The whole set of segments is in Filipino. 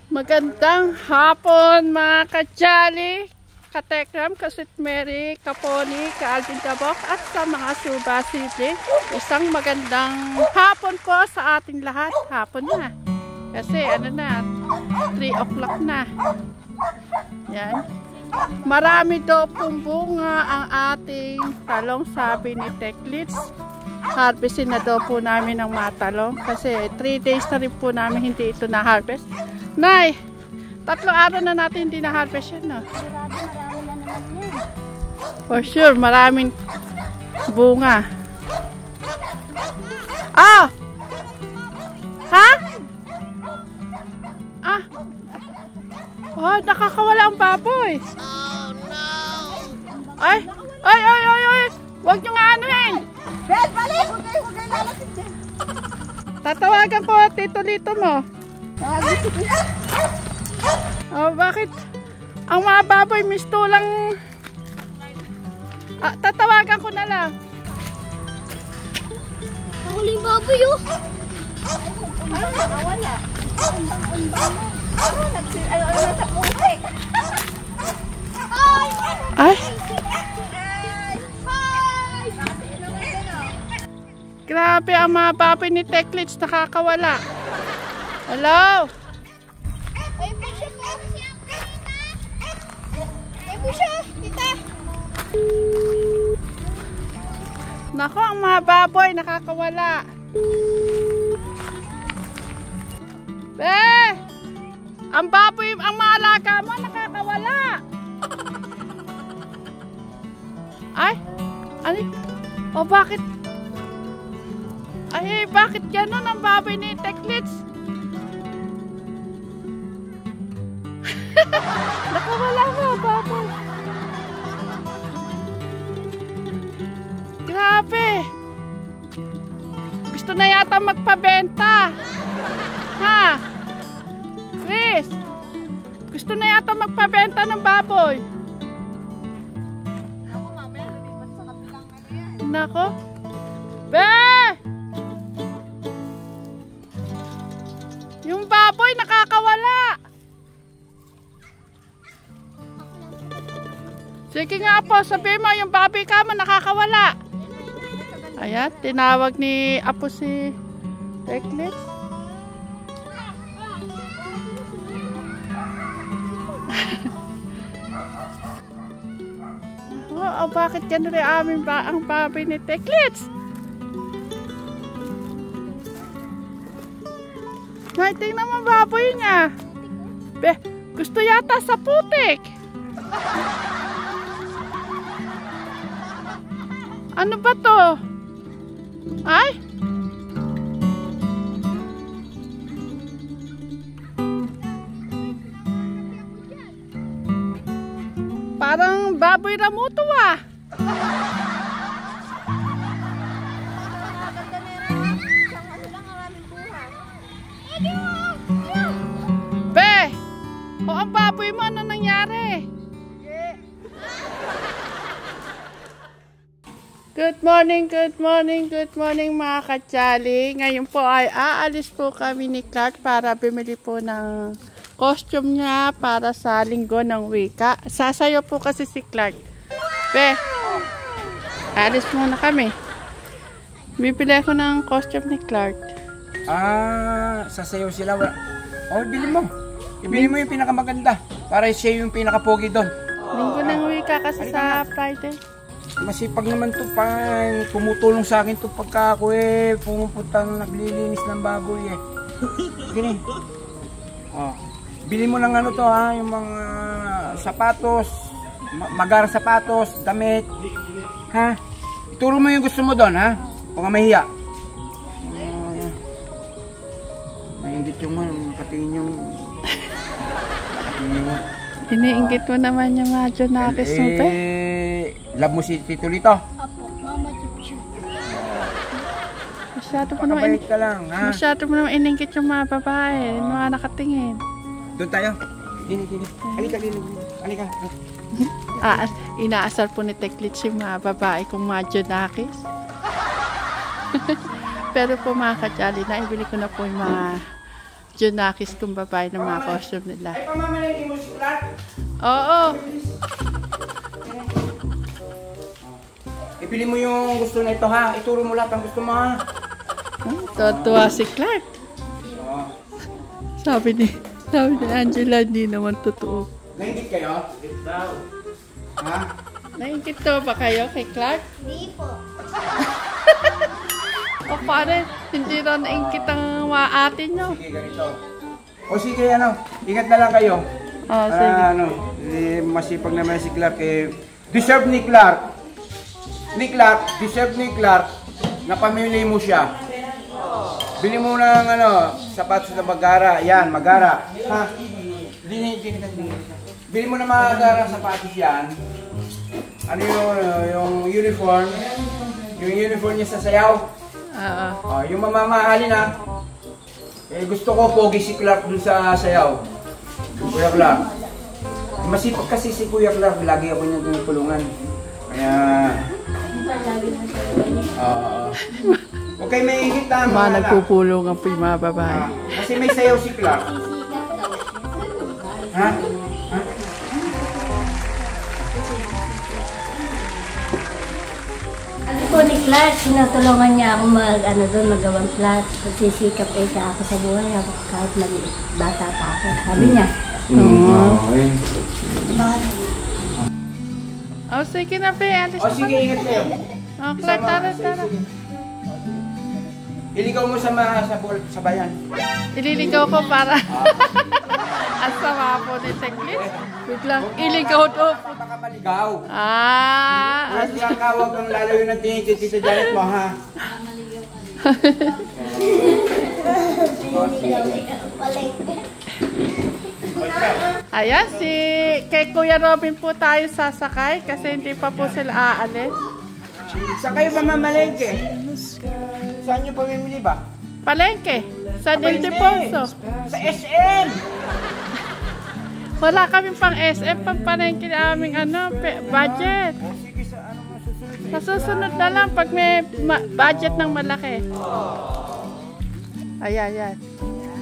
Magandang hapon mga ka-Jolly, ka-Tekram, ka-Sweet Mary, ka-Pony, ka-Alvin Kabok at sa mga Suba sibling. Isang magandang hapon po sa ating lahat. Hapon na. Kasi ano na, 3 o'clock na. Yan. Marami daw pong bunga ang ating talong, sabi ni Teklits. Harvestin na daw po namin ng mga talong kasi 3 days na rin po namin hindi ito na-harvest. Nay, 3 araw na natin hindi na-harvest yan, no? For sure, maraming bunga. Ah! Ha? Ah! Oh, nakakawala ang baboy. Oh, no! Ay! Ay, ay, ay, ay! Huwag nyo nga anuhin! Ben, balik! Huwag kayo lalakit dyan. Tatawagan ko tito Lito mo. Oh, bakit? Ang mga baboy misto lang. Tatawagan ko na lang. Ang huling baboy, oh. Ano nakawala? Ano sa putik? Ay! Grabe ang mga baboy ni Teklits, nakakawala. Hello? Ay, pusha po. Ay, pusha. Tita. Nako, ang mga baboy nakakawala. Be! Ang baboy, ang mga alaga mo nakakawala. Ay! Ano? O bakit? Ay, bakit gano'n ang baboy ni Teklits? Nakawala mo, baboy. Grabe. Gusto na yata magpabenta. Ha? Chris, gusto na yata magpabenta ng baboy. Ako, mamaya, lumipat sa kapilang ano yan. Nako. Be! Yung baboy nakakawala. Sige nga po, sabihin mo yung baboy ka mo nakakawala. Ayan, tinawag ni Apo si Teklits. Oh, bakit gano'n rin amin ba ang baboy ni Teklits? Ay, tingnan mo baboy niya. Be, gusto yata sa putik. Ano ba to? Ay? Parang baboy ramuto ah. Be! O ang baboy mo, ano nangyari? Good morning, good morning, good morning mga ka-Jolly. Ngayon po ay aalis po kami ni Clark para bumili po ng costume niya para sa linggo ng wika. Sasayaw po kasi si Clark. Be, aalis muna kami. Bibili ako ng costume ni Clark. Sasayaw sila. Oh, ibili mo. Ibili mo yung pinakamaganda para siya yung pinakapogi doon. Linggo ng wika kasi sa Friday. Masipag naman to pa. Tumutulong sa akin to pagka ako pumupuntang naglilinis ng baboy eh. Gini. Oh. Bili mo ng ano to ha, yung mga sapatos, magarang sapatos, damit. Ha? Ituro mo yung gusto mo doon ha. Huwag ka mahiya. Nainggit yung patingin yung... Iniinggit mo naman yung mga Jonakis mo pe. Love mo si Tito Lito? Apo, Mama Chuchu. Masyado mo naman ininggit yung mga babae, yung mga nakatingin. Doon tayo. Dini. Halika. Inaasar po ni Teklits yung mga babae kung mga Jonakis. Pero po mga ka-Jolly, naibili ko na po yung mga Junakis kung babae ng mga costume nila. Ay, pamamalay mo si Clark. Oo. Ipili mo yung gusto na ito ha. Ituro mo lahat ang gusto mo ha. Tuwa si Clark. Oo. Sabi ni Angela, hindi naman totoo. Nainggit kayo? Ha? Naingkit to ba kayo kay Clark? Hindi po. O pare, hindi rin naingkit ang mga atin nyo. Sige, ganito. O sige, ano, ingat na lang kayo. Oh, sige. Masipag naman si Clark eh. Deserve ni Clark. Deserve ni Clark na pamili mo siya. Bili mo ng sapatos na Magara. Yan, Magara. Ha? Bili mo ng Magara sapatos yan. Ano yung uniform? Yung uniform niya sa sayaw. Yung mamamahalin ha. Eh, gusto ko pogi si Clark dun sa sayaw. Kuya Clark. Masipag kasi si Kuya Clark. Lagi ako niyang tinutulungan. Kaya... okay, may higit na Mga nagpupulong ang mga babae. kasi may sayaw si Clark. Ha? Ano po ni Clark, sinutulungan niya ako magawang flat. Magsisikap siya ako sa buhay ako kahit bata pa ako. Sabi niya. Okay. Oh, sige na, Pe. Alis O na sige, ingat kayo. Oh, Clark, tara. Sige. Iligaw mo sa bayan. Ililigaw ko para... Ang sama po ni Teklis. Biglang iligaw to. Baka maligaw. Ah! Kasi ang kawag ang lalayo ng tingin kay Tita Janet mo, ha? Ayan, kay Kuya Robin po tayo sasakay kasi hindi pa po sila aalis. Saan kayo ba mamalengke? Saan nyo pamimili ba? Palengke, San Ildefonso. Sa SM! Wala kami pang SM, pang palengke na aming budget. Sige, sa ano mo susunod? Sa susunod na lang pag may budget ng malaki. Ayan.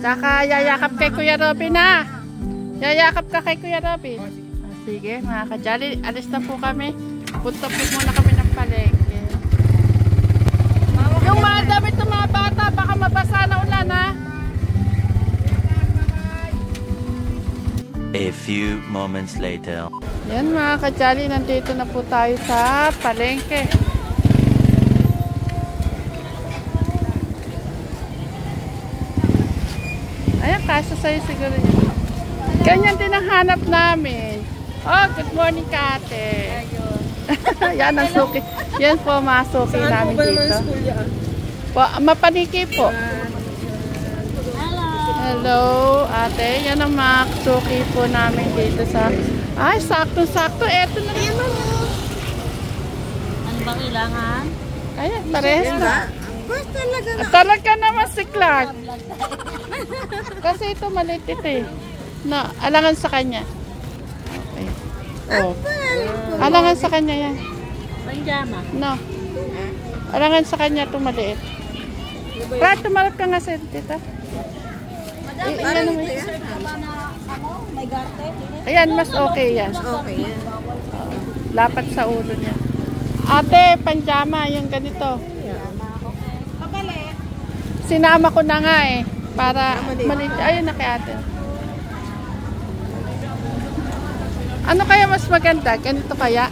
Saka yayakap kay Kuya Robin ha. Yayakap ka kay Kuya Robin. Sige mga kajali, alis na po kami. Punta po muna kami ng palengke. Yung mga damit ng mga bata, baka mabasa na ulan ha. A few moments later. Yan mga kajali, nandito na po tayo sa palengke. Ayan, kaso sa'yo siguro yun. Ganyan din ang hanap namin. Oh, good morning, Kate. Yan ang suki. Yan po mga suki namin dito. Mapaniki po. Hello, ate. Yan ang mga suki po namin dito sa... Ay, sakto-sakto. Eto na naman. Ano ba kailangan? Ayan, parehas na. Talaga naman si Clark. Kasi ito maliit ito eh. No, alangan sa kanya. Okay. Oh. Alangan sa kanya yan. Panjama. No. Alangan sa kanya ito maliit. Clark, tumarap ka nga sa tita. Ayan, May garte? ayan, mas okay yan. Okay yan. Lapat sa ulo niya. Ate, panjama, yung ganito. Sinama ko na nga eh. Para maliit. Ayun na kay ate. Ano kaya mas maganda? Ganito kaya?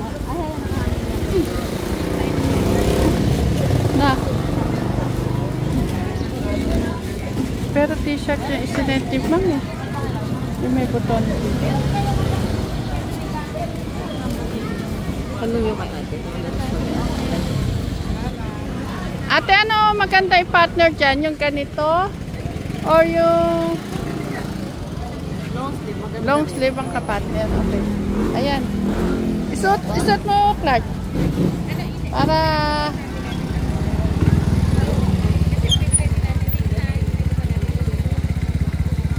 Na. Pero t-shirt yung isinative lang eh. Yung may buton. Ano yung ate? Ate, ano maganda yung partner dyan? Yung ganito? Or yung... Long sleeve ang kapartner. Okay. Ayan. Isuot mo, Clark. Para...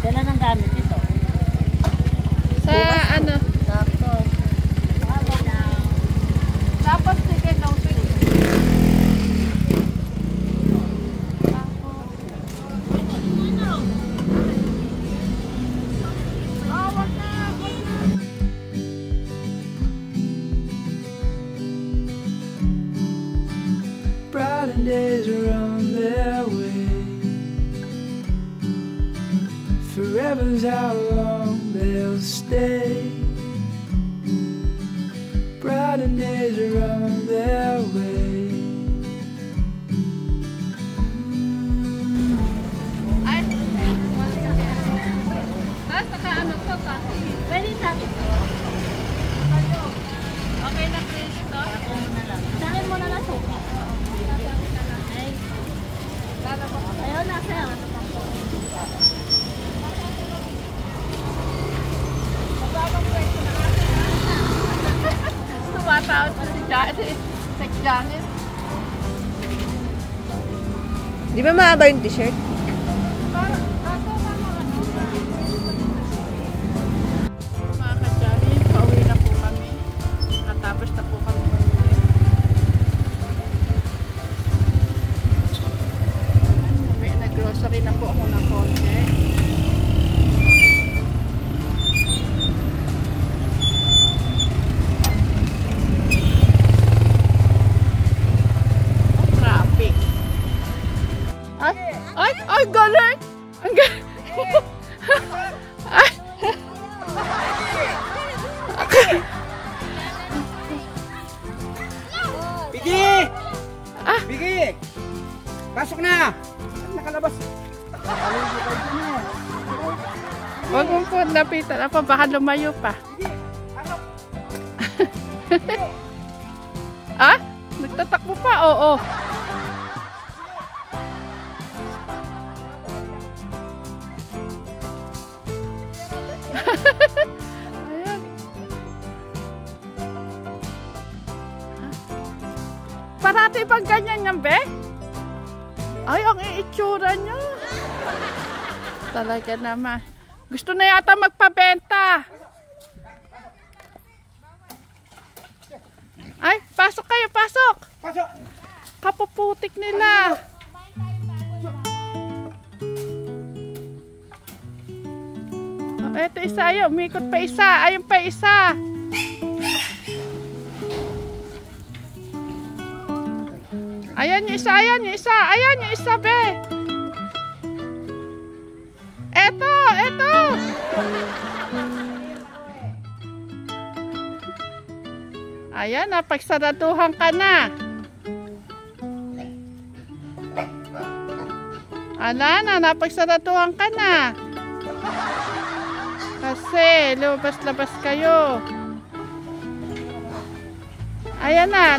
Kailan ang gamit ito? Sa ano? Tapos sige, long sleeve. forever's how long they'll stay. Brighter days are on their way. Pwede sa akin. Okay na, Chris. Sa akin muna na to. Ayun na, sir. Tumatawad pa si Janice. Si Janice. Di ba mahaba yung t-shirt? Mga ka-Janice, pauwi na po kami. Natapos na po kami mamili. Nag-grocery na po ako ng konti. Traffic. Ay, galing! Ang galing! Ay! Bigi! Bigi! Pasok na! Nakalabas. Huwag mong po lapitan. Apa, baka lumayo pa. Ah? Nagtatakbo pa? Oo. Ayan. Parati bang ganyan yan, be? Ay, ang iitsura niya. Talaga naman. Gusto na yata magpabenta. Ay, pasok kayo, pasok. Pasok! Kapuputik nila. Oh, eto isa, ayaw. Umikot pa isa. Ayun pa isa. Ayan yung isa, ayan yung isa. Ayan yung isa, be. Eto, eto. Ayan, napagsaraduhan ka na. Ala na, napagsaraduhan ka na. Kasi, lumabas-labas kayo. Ayan na.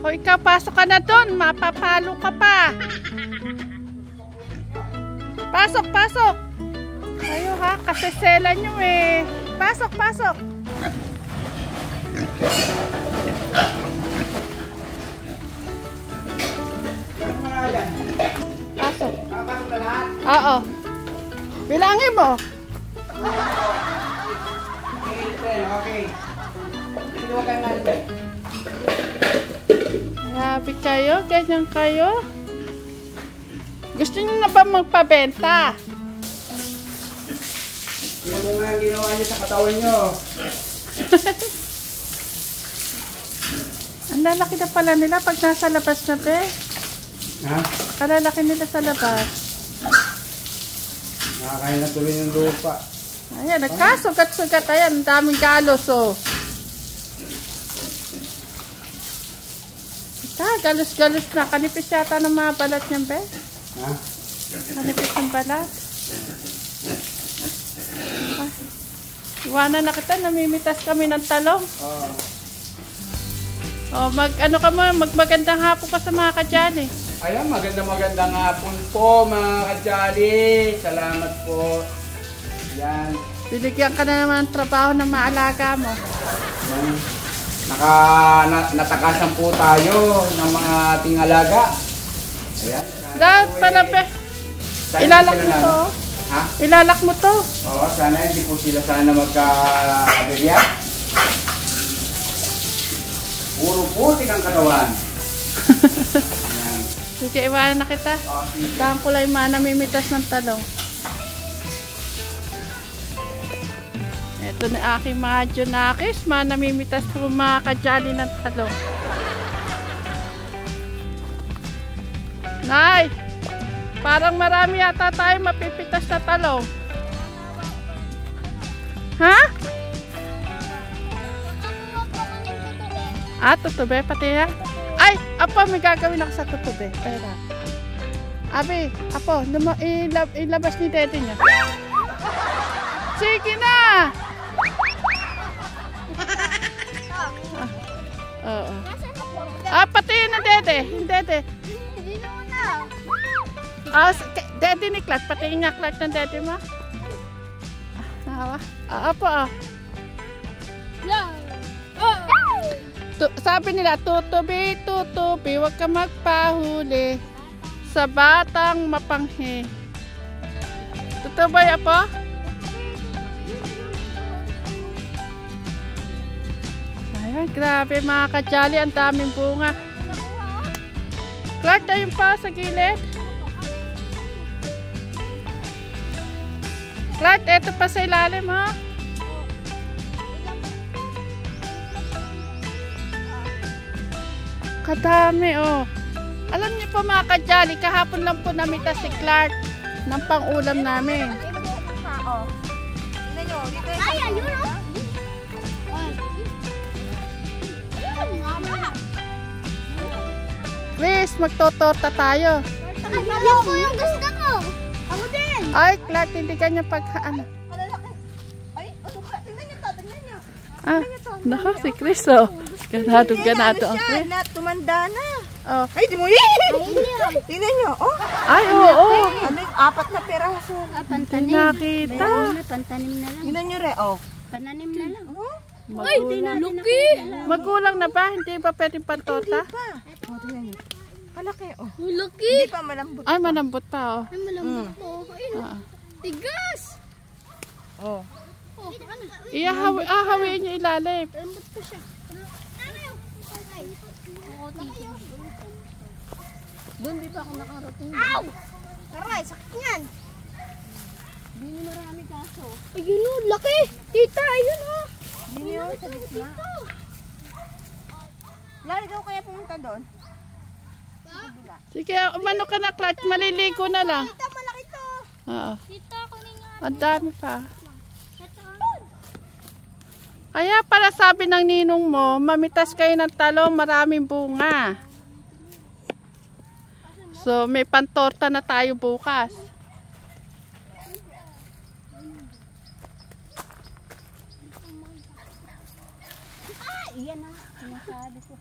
O ikaw, pasok ka na doon. Mapapalo ka pa. Pasok, pasok. Ayo ha, kasi sela nyo eh. Pasok, pasok. Pasok. Pasok na lahat? Oo. Bilangin mo. Okay. Dito ka na. Grabe kayo, ganyan kayo. Gusto niyo na ba magpabenta? Yun mo nga ang ginawa niyo sa katawan niyo. Ang lalaki na pala nila pag nasa labas na, be. Ha? Kalalaki nila sa labas. Nakakain na tuloy ng lupa. Ayan, nagkasugat-sugat. Ayan, ang daming galos, oh. Ita, galos-galos na. Kanipis yata ng mga balat niyan, be. Ha? Kanipis ng balat. Ah, iwanan na kita, namimitas kami ng talong. Oo. Oh, ano ka mo, magmagandang hapon ka sa mga kadyali. Ayan, magandang hapon po mga kadyali. Salamat po. Yan. Binigyan ka na naman ng trabaho na maalaga mo. Yan. Natakasan po tayo ng mga ating alaga. Ayan. Dahil pala, be. Ilalak mo to. Ha? Ilalak mo to. Oo, sana hindi po sila sana magka-aberya. Puro putik ang katawan. Ayan. Sige, iwanan na kita. Oh, sige. Dahil ko lang yung mga namimitas ng talong. Ito na aking mga junakis. Namimitas po mga kajali ng talong. Nay! Parang marami yata tayo mapipitas na talong. Ha? Tutube pati yan? Ay! Apo, may gagawin ako sa tutube. Tara. Abi, Apo, ilabas ni Dede niya. Sige na! Oo. Pati yun na Dede. Dede. Dede ni Clark. Pati nga Clark ng Dede mo. Apo. Sabi nila, tutubi, huwag ka magpahuli sa batang mapanghi. Totoo ba yan po? Ayan, grabe mga kajali, ang daming bunga. Clark, ayun pa sa gilid. Clark, eto pa sa ilalim ha. Kadami oh. Alam niyo po mga kajali, kahapon lang po namitas si Clark ng pang-ulam namin. Chris, magtotorta tayo. Ako po yung gusto ko. Ako din. Ay, Clark, hindi ka niya pagkaan. Ay, tingnan niyo. Naka, si Chris oh. Ganado ang Chris. Tumanda na. Oh. Ay, di mo yun! Tingnan nyo, oh! Ay, oo. Ano yung 4 na peraso? Pantanim. Nakita. Pantanim na lang. Tingnan nyo, re, oh! Pananim na lang. Magulang na ba? Hindi ba pwedeng pantota? Pa! Oh, tingnan nyo. Kalaki, oh! Laki. Hindi pa malambot. Ay, manambot pa oh. Ay, malambot po. Tigas. Oh! Ihahawiin niyo ilalim. Malambot po siya. Doon di pa ako nakarating. Ow! Taray, sakit yan. Hindi marami kaso. Ay, yun o, laki! Tita, ayun o. Hindi nyo, sa gitna. Lari daw kaya pumunta doon? Sige, umano ka na, Clark. Maliligo na lang. Tita, malaki to. Oo. Tita, kunin nga. Ang dami pa. Kaya pala sabi ng ninong mo, mamitas kayo ng talong, maraming bunga. So, may pantorta na tayo bukas. Iyan na. Sinasabi ko.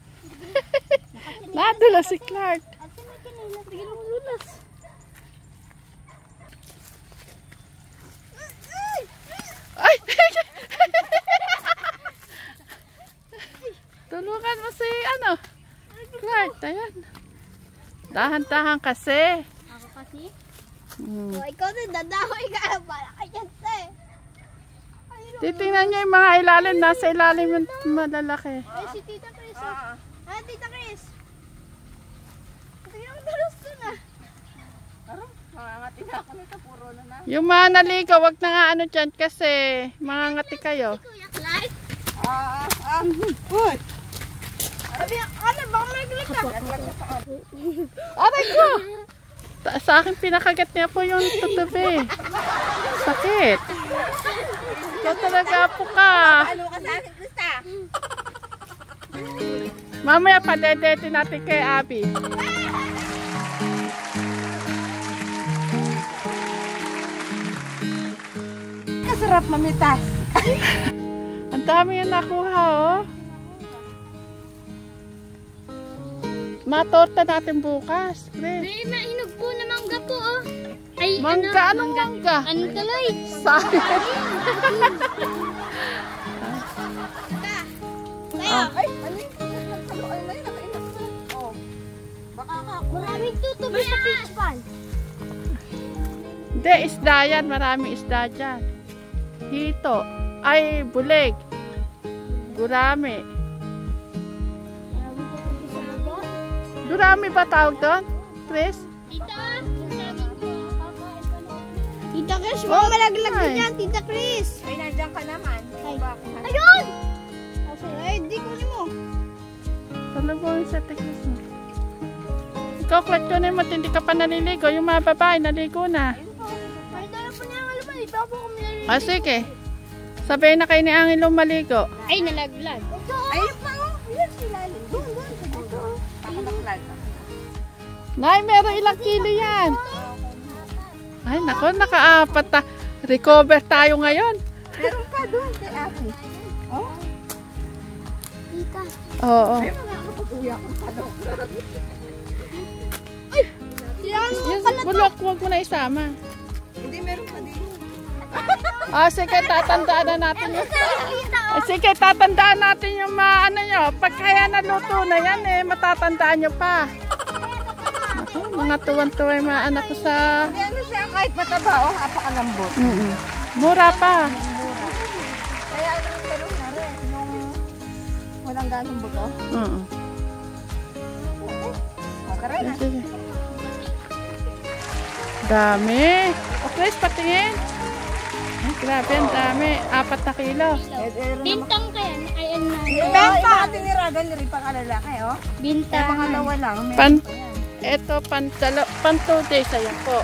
Nadula si Clark. Ate, may kinilas. Sige lang lulas. Ay! Tulungan mo si Clark. Ayan. Dahan-dahan kasi. Ako kasi? Hmm. Ikaw din, dadahoy ka. Malaki yan, te. Titingnan niyo yung mga ilalim. Nasa ilalim yung malalaki. Ay, si Tita Chris. Tita Chris. Tingnan mo dalos doon ah. Mangangati na ako nito, puro na. Yung mga naligaw, wag na nga dyan kasi mangangati kayo. Kuya Clark. Good! Sabi, baka may gulik ka. Aray ko! Sa akin pinakagat niya po yung tutubi. Sakit. Ikaw talaga po ka. Ano ka sa akin, Krista? Mamaya padedete natin kay Abby. Kasarap mamitas. Ang dami yung nakuha oh. Matorta natin bukas. Chris. May mainog po na mangga po oh. Ay, Mangga? Anong mangga? Anong tuloy? Sayang. Ay, ano yung pagkakalo? Ano na yun? Nakainak na. Oh. Baka ako. Maraming tutubi sa fish pan. Hindi, isda yan. Maraming isda dyan. Hito. Ay, bulig. Gurami. Gurami ba tawag doon? Chris? Tita, Tita Chris, huwag malaglag din yan, Tita Chris. Ay, nandiyan ka naman. Ay. Bakit? Ayun! Ay, di ko mo. Ano po yung sa teknis mo? Ikaw, Clark, ko na mo, hindi ka pa naliligo. Yung mga babae, naligo na. Ay, dala po niya ang alam. Ito po kung naliligo. Sige. Sabihin na kayo ni Angelo maligo. Ay, nalaglag. Ayun pa, oh. Yan, silalim. Doon. Ito, oh. Pakalaklag. Nay, meron ilang kilo yan. Ay, nako, nakaapat na. Recover tayo ngayon. Meron pa doon kay Aki. Oh, Tita. Oo. ay makakapag-uwi ako pa doon. Yes, bulok, huwag mo na isama. Hindi, meron pa din. Sige, tatandaan na natin yung... Sige, tatandaan natin yung ano nyo. Pag kaya naluto na yan, matatandaan nyo pa. Ako, mga tuwan-tuwa yung mga anak ko sa... Hindi, ano siya, kahit mataba, oh, apakalambot. Mura pa. Kaya anong meron na rin, nung walang ganong buto. Makaray na. Sige. Dami. O Chris, patingin. Ay, grabe, ang dami. 4 na kilo. Bintang kaya. Ay, ano na. Benta ka tiniragan rin pang alalaki, oh. Bintang. Mga dalawa lang. Meron Pan, pa yan. ito, pan 2 days. Ayan po.